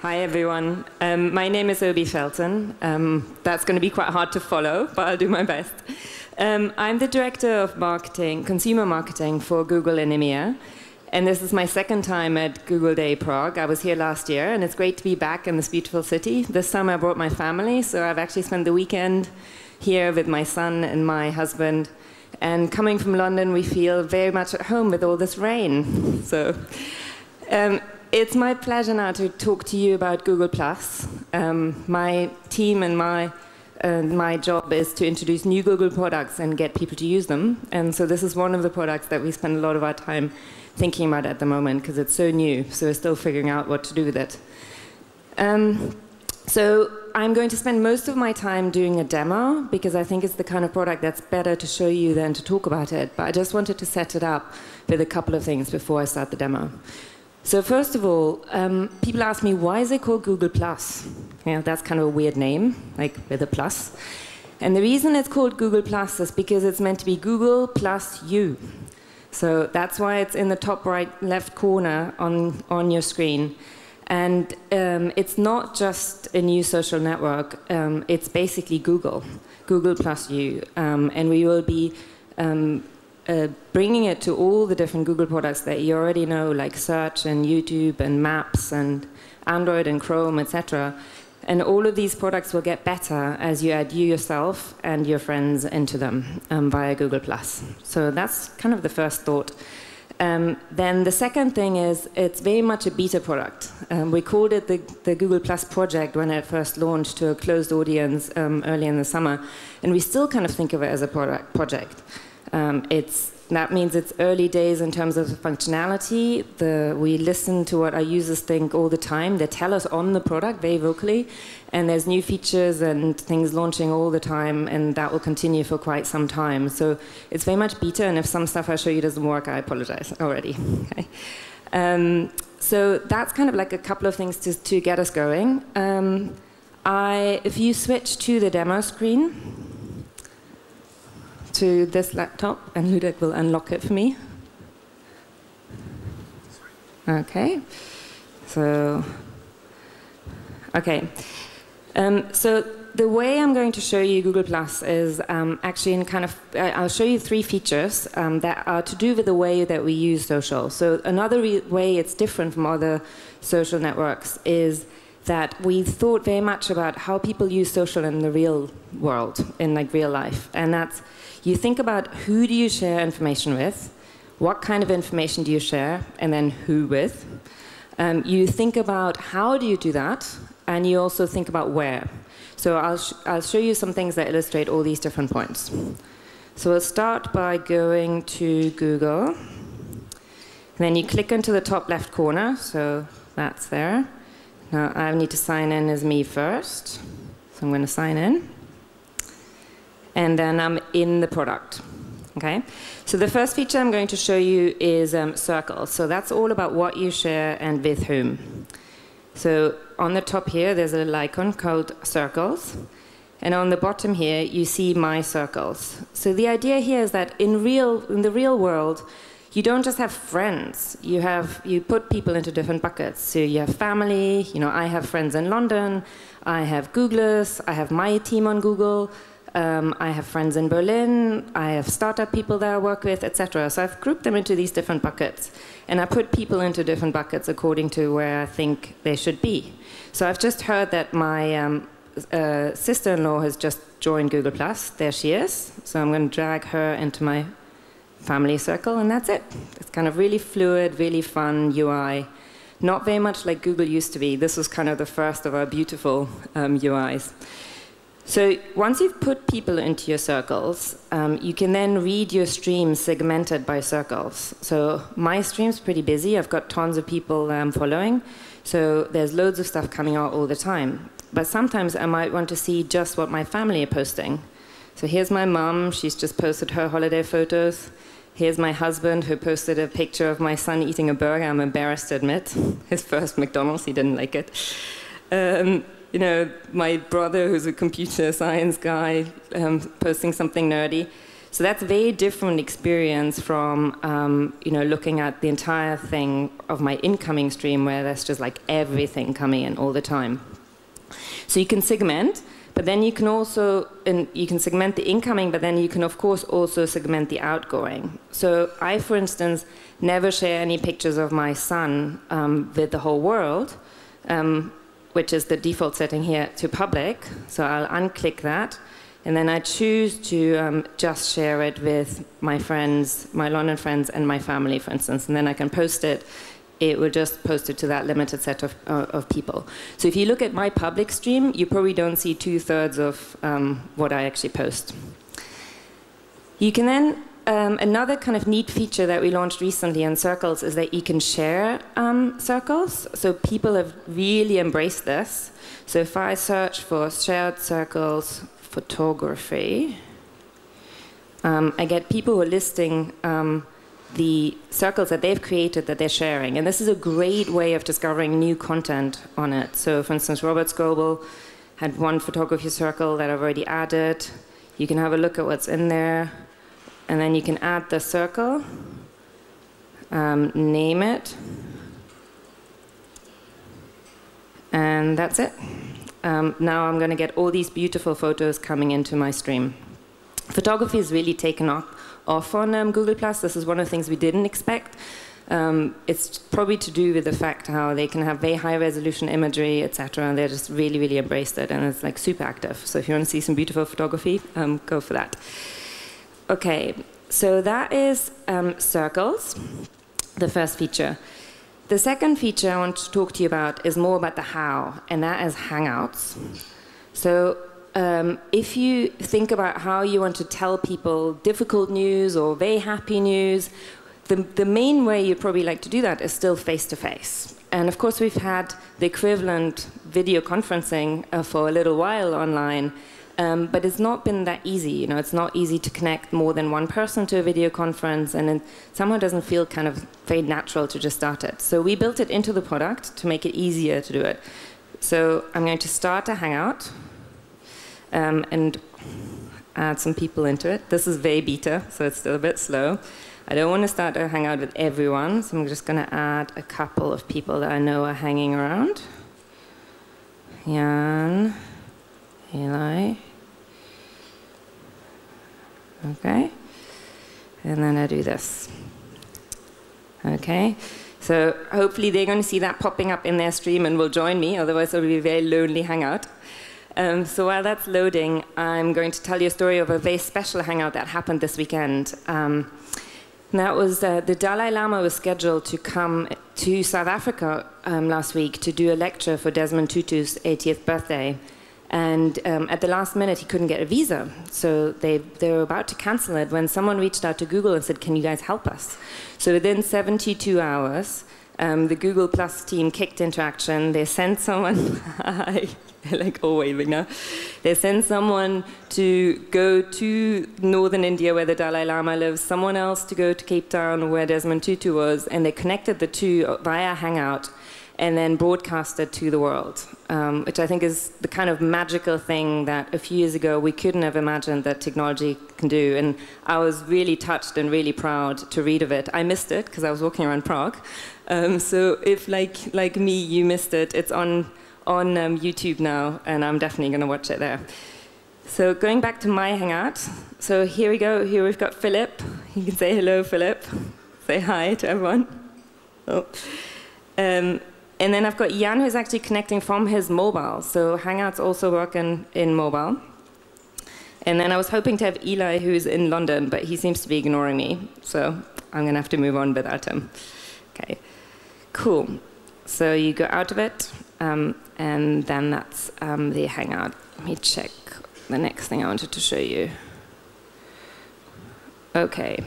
Hi, everyone. My name is Obi Felten. That's going to be quite hard to follow, but I'll do my best. I'm the Director of Marketing, Consumer Marketing for Google in EMEA. And this is my second time at Google Day Prague. I was here last year, and it's great to be back in this beautiful city. This time I brought my family, so I've actually spent the weekend here with my son and my husband. And coming from London, we feel very much at home with all this rain. So it's my pleasure now to talk to you about Google+. My team and my job is to introduce new Google products and get people to use them. And so this is one of the products that we spend a lot of our time thinking about at the moment, because it's so new, so we're still figuring out what to do with it. So I'm going to spend most of my time doing a demo, because I think it's the kind of product that's better to show you than to talk about it. But I just wanted to set it up with a couple of things before I start the demo. So first of all, people ask me, why is it called Google+? That's kind of a weird name, like with a plus. And the reason it's called Google+ is because it's meant to be Google plus you. So that's why it's in the top right left corner on your screen. And it's not just a new social network. It's basically Google plus you. And we will be bringing it to all the different Google products that you already know, like Search and YouTube and Maps and Android and Chrome, etc. And all of these products will get better as you add you yourself and your friends into them via Google+. So that's kind of the first thought. Then the second thing is it's very much a beta product. We called it the Google+ project when it first launched to a closed audience early in the summer. And we still kind of think of it as a project. That means it's early days in terms of the functionality. We listen to what our users think all the time. They tell us on the product very vocally. And there's new features and things launching all the time, and that will continue for quite some time. So it's very much beta, and if some stuff I show you doesn't work, I apologize already. Okay. So that's kind of like a couple of things to get us going. If you switch to the demo screen, to this laptop, and Ludek will unlock it for me. Okay. So the way I'm going to show you Google+ is actually in kind of, I'll show you three features that are to do with the way that we use social. So another way it's different from other social networks is that we thought very much about how people use social in the real world, in like real life. And that's, you think about who do you share information with, what kind of information do you share, and then who with. You think about how do you do that, and you also think about where. So I'll show you some things that illustrate all these different points. So we'll start by going to Google. And then you click into the top left corner, so that's there. Now I need to sign in as me first. So I'm going to sign in. And then I'm in the product. Okay? So the first feature I'm going to show you is circles. So that's all about what you share and with whom. So on the top here, there's a little icon called Circles. And on the bottom here, you see My Circles. So the idea here is that in the real world, you don't just have friends. You put people into different buckets. So you have family. I have friends in London. I have Googlers. I have my team on Google. I have friends in Berlin. I have startup people that I work with, etc. So I've grouped them into these different buckets. And I put people into different buckets according to where I think they should be. So I've just heard that my sister-in-law has just joined Google+. There she is. So I'm going to drag her into my family circle, and that's it. It's kind of really fluid, really fun UI. Not very much like Google used to be. This was kind of the first of our beautiful UIs. So once you've put people into your circles, you can then read your stream segmented by circles. So my stream's pretty busy. I've got tons of people following. So there's loads of stuff coming out all the time. But sometimes I might want to see just what my family are posting. So here's my mum. She's just posted her holiday photos. Here's my husband, who posted a picture of my son eating a burger. I'm embarrassed to admit. His first McDonald's, he didn't like it. My brother, who's a computer science guy, posting something nerdy. So that's a very different experience from looking at the entire thing of my incoming stream, where there's just like everything coming in all the time. So you can segment, but then you can also, you can segment the incoming, but then you can of course also segment the outgoing. So I, for instance, never share any pictures of my son with the whole world, which is the default setting here, to public. So I'll unclick that. And then I choose to just share it with my friends, my London friends, and my family, for instance. And then I can post it. It will just post it to that limited set of people. So if you look at my public stream, you probably don't see 2/3 of what I actually post. You can then, another kind of neat feature that we launched recently in Circles is that you can share circles. So people have really embraced this. So if I search for shared circles, photography, I get people who are listing the circles that they've created that they're sharing. And this is a great way of discovering new content on it. So for instance, Robert Scoble had one photography circle that I've already added. You can have a look at what's in there. And then you can add the circle, name it, and that's it. Now I'm going to get all these beautiful photos coming into my stream. Photography has really taken off on Google+. This is one of the things we didn't expect. It's probably to do with the fact how they can have very high resolution imagery, etc. And they just really, really embraced it. And it's like super active. So if you want to see some beautiful photography, go for that. OK, so that is circles, the first feature. The second feature I want to talk to you about is more about the how, and that is Hangouts. So if you think about how you want to tell people difficult news or very happy news, the main way you'd probably like to do that is still face-to-face. And of course, we've had the equivalent video conferencing for a little while online. But it's not been that easy. It's not easy to connect more than one person to a video conference, and it somehow doesn't feel kind of very natural to just start it. So we built it into the product to make it easier to do it. So I'm going to start a Hangout and add some people into it. This is very beta, so it's still a bit slow. I don't want to start a Hangout with everyone, so I'm just going to add a couple of people that I know are hanging around. Jan, Eli. Okay, and then I do this. Okay, so hopefully they're going to see that popping up in their stream and will join me, otherwise it'll be a very lonely Hangout. So while that's loading, I'm going to tell you a story of a very special Hangout that happened this weekend. That was the Dalai Lama was scheduled to come to South Africa last week to do a lecture for Desmond Tutu's 80th birthday. And at the last minute, he couldn't get a visa. So they were about to cancel it when someone reached out to Google and said, can you guys help us? So within 72 hours, the Google Plus team kicked into action. They sent someone, like all waving now. They sent someone to go to northern India where the Dalai Lama lives, someone else to go to Cape Town where Desmond Tutu was, and they connected the two via Hangout and then broadcasted to the world, which I think is the kind of magical thing that a few years ago we couldn't have imagined that technology can do. And I was really touched and really proud to read of it. I missed it because I was walking around Prague. So if, like me, you missed it, it's on YouTube now, and I'm definitely going to watch it there. So going back to my Hangout, so here we go. Here we've got Philip. You can say hello, Philip. Say hi to everyone. Oh. And then I've got Jan, who's actually connecting from his mobile. So Hangouts also work in mobile. And then I was hoping to have Eli, who's in London, but he seems to be ignoring me. So I'm going to have to move on without him. OK, cool. So you go out of it, and then that's the Hangout. Let me check the next thing I wanted to show you. OK.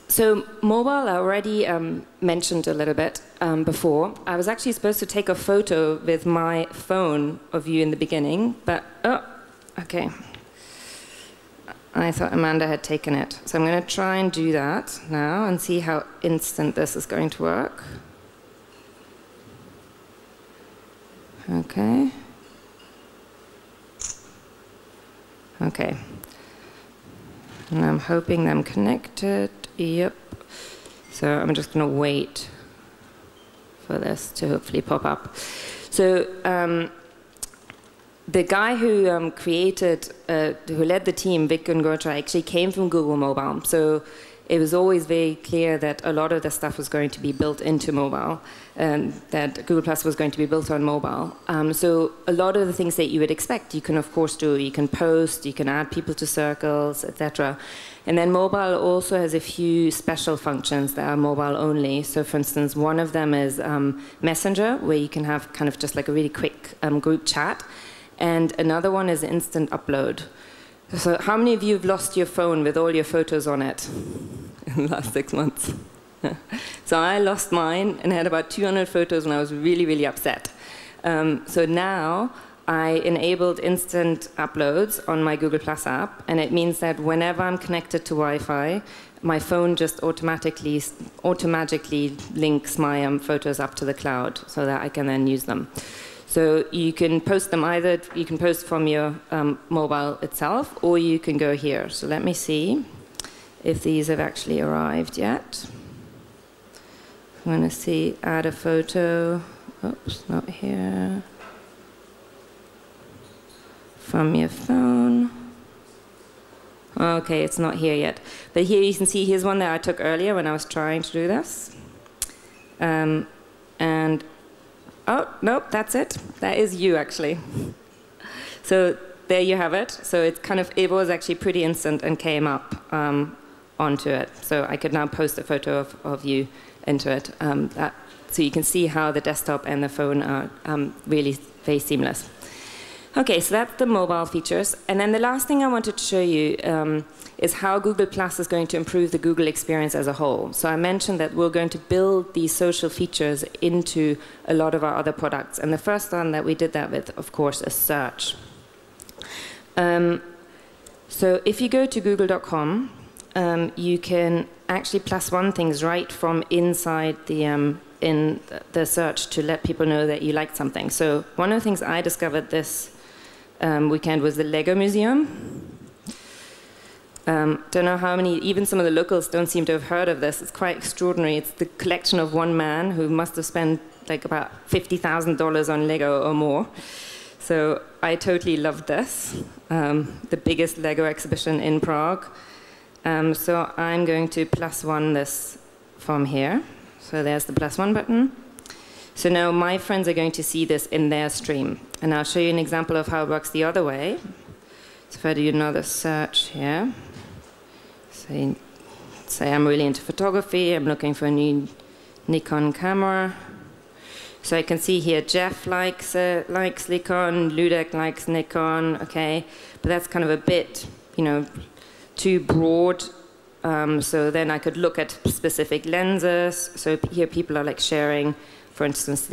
So mobile, I already mentioned a little bit before. I was actually supposed to take a photo with my phone of you in the beginning, but, oh, OK. I thought Amanda had taken it. So I'm going to try and do that now and see how instant this is going to work. OK. OK. And I'm hoping I'm connected. Yep. So I'm just going to wait for this to hopefully pop up. So the guy who who led the team, Vic Gungotra, actually came from Google Mobile. So it was always very clear that a lot of the stuff was going to be built into mobile, and that Google Plus was going to be built on mobile. So a lot of the things that you would expect, you can of course do. You can post, you can add people to circles, etc. And then mobile also has a few special functions that are mobile only. So for instance, one of them is Messenger, where you can have kind of just like a really quick group chat. And another one is instant upload. So how many of you have lost your phone with all your photos on it in the last 6 months? So I lost mine and had about 200 photos, and I was really, really upset. So now I enabled instant uploads on my Google Plus app, and it means that whenever I'm connected to Wi-Fi, my phone just automatically links my photos up to the cloud so that I can then use them. So you can post them either, you can post from your mobile itself, or you can go here. So let me see if these have actually arrived yet. I'm going to see, add a photo. Oops, not here. From your phone. Okay, it's not here yet. But here you can see, here's one that I took earlier when I was trying to do this. And oh, nope, that's it. That is you, actually. So there you have it. So it's kind of, it was actually pretty instant and came up onto it. So I could now post a photo of you into it. So you can see how the desktop and the phone are really very seamless. Okay, so that's the mobile features. And then the last thing I wanted to show you is how Google Plus is going to improve the Google experience as a whole. So I mentioned that we're going to build these social features into a lot of our other products. And the first one that we did that with, of course, is search. So if you go to google.com, you can actually +1 things right from inside in the search to let people know that you liked something. So one of the things I discovered this weekend was the Lego Museum. Don't know how many, even some of the locals don't seem to have heard of this. It's quite extraordinary. It's the collection of one man who must have spent like about $50,000 on Lego or more. So I totally loved this, the biggest Lego exhibition in Prague. So I'm going to +1 this from here. So there's the +1 button. So now my friends are going to see this in their stream. And I'll show you an example of how it works the other way. So if I do another search here, say I'm really into photography, I'm looking for a new Nikon camera. So I can see here Jeff likes Nikon, Ludek likes Nikon, okay. But that's kind of a bit, too broad. So then I could look at specific lenses. So here people are like sharing, for instance,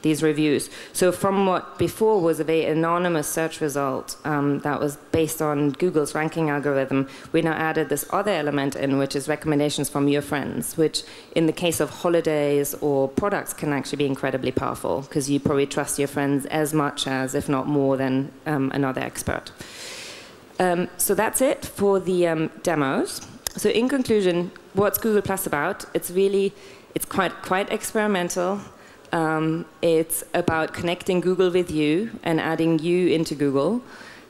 these reviews. So from what before was a very anonymous search result that was based on Google's ranking algorithm, we now added this other element in, which is recommendations from your friends, which in the case of holidays or products can actually be incredibly powerful, because you probably trust your friends as much as, if not more than, another expert. So that's it for the demos. So in conclusion, what's Google Plus about? It's quite experimental. It's about connecting Google with you and adding you into Google.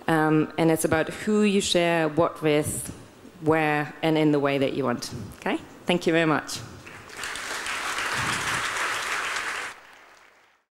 And it's about who you share what with, where, and in the way that you want. Okay? Thank you very much.